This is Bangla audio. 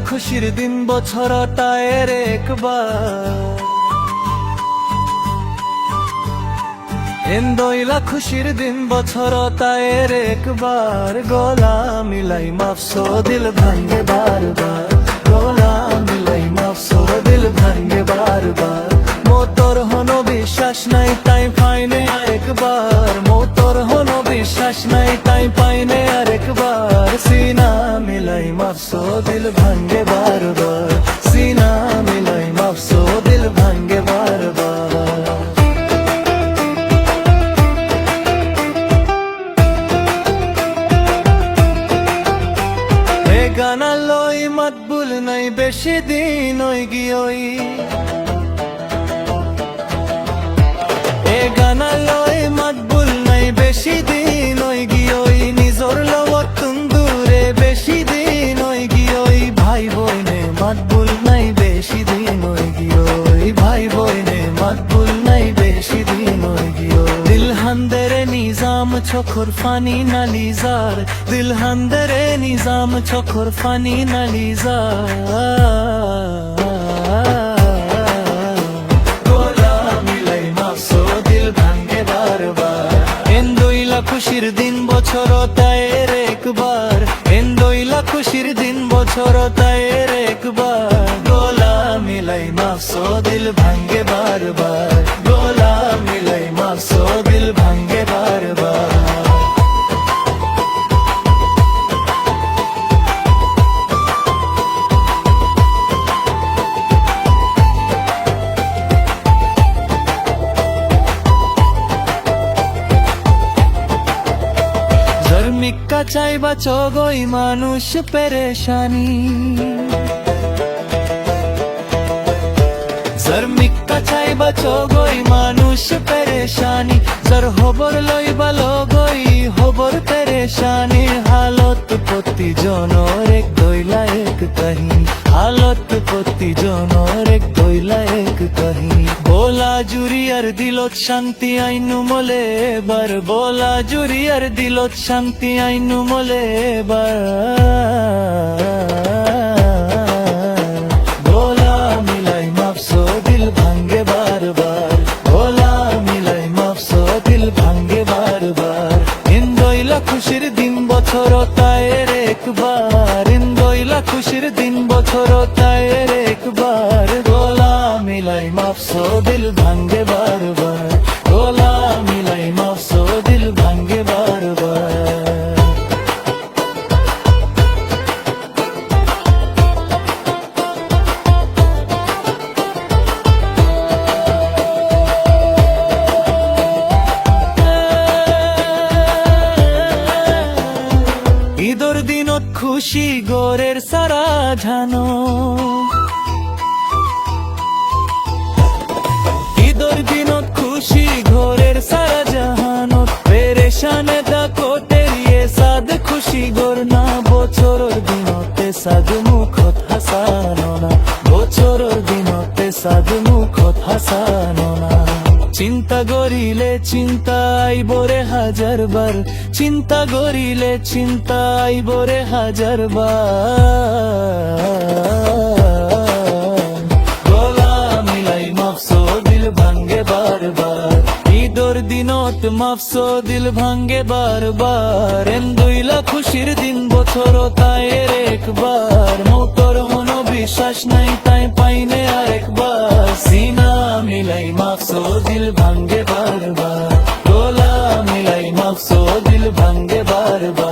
খুশির দিন বছরটায়ের একবার এন্দইলা খুশির দিন বছরটায়ের একবার গলা মিলাই মাফসো দিল ভাঙ্গে বারবার গলা মিলাই মাফসো দিল ভাঙ্গে বারবার মোতর হনো বিশ্বাস নাই তাই পাইনে আরেকবার মোতর হনো বিশ্বাস নাই তাই পাইনে আরেকবার সিনা মিলাই মাফসো দিল ভাঙ্গে বারবার সিনা মিলাই মাফসো দিল ভাঙ্গে বারবার গানা লই মাতবুল নাই বেশি দিন ওই গিয়ই এ গানা লই মাতবুল নাই বেশি দিন ওই গিয়ই নিজর লগত তুন্দুরে বেশি দিন ওই গিয়ই ভাই বইনে মাতবুল নাই বেশি দিন ওই গিয়ই ভাই বইনে মাতবুল নাই বেশি দিন ওই গিয়ই দিল হান্দেরে নিজাম চোখর ফানি নালিজার দিল হান্দেরে নিজাম চোখর ফানি নালিজার গলা মিলাই মাফসো দিল ভাঙ্গে বারবার এন্দইলা খুশির দিন বছরটায়ের একবার এন্দইলা খুশির দিন বছরটায়ের একবার গলা মিলাই মাফসো দিল ভাঙ্গে বারবার গলা মিলাই মাফসো দিল ভাঙ্গে বারবার মিক্কা চাইবা চগই মানুষ পেরেশানি মিক্কা চাইবা চগই মানুষ পেরেশানি জর হবর লইবা লগই হবর পেরেশানি হালত প্রতি জনর এক দইলা এক কাহিনী হালত প্রতি জনর এক দইলা এক কাহিনী बोला जुरियर दिलोत शांति आइनु मोले बर बोला जुरियर दिलोत शांति आइनु मोले बर बोला मिलाई माफसो दिल भांगे बार बार बोला मिलाई माफसो दिल भांगे बार बार इंदोइला खुशिर दिन বছরটায়ের একবার ইন্দোইলা খুশির দিন বছরটায়ের একবার গলা মিলাই মাফসো দিল ভাঙ্গে বারবার গলা মিলাই মাফসো দিল ভাঙ্গে বারবার ঈদর দিনত খুশি গোরের সারা জানো ঈদর দিনত খুশি ঘরের সারা জাহানত পেরেশানে দা কোটেরিয়ে সাদ খুশি গোর না বছরর দিনতে সাদ মুখত হাসানো না বছরর দিনতে সাদ মুখত হাসানো না চিন্তা গরিলে চিন্তা আইবরে হাজার বার চিন্তা গরিলে চিন্তা আইবরে হাজার বার গলা মিলাই মাফসো দিল ভাঙ্গে বারবার ঈদর দিনত মাফসো দিল ভাঙ্গে বারবার এন্দুইলা খুশির দিন বছরটায়ের একবার মোতর মনো বিশ্বাস নাই তাই পাইনে আরেকবার সিনা মিলাই মাফসো দিল ভাঙ্গে বারবার গলা মিলাই মাফসো দিল ভাঙ্গে বারবার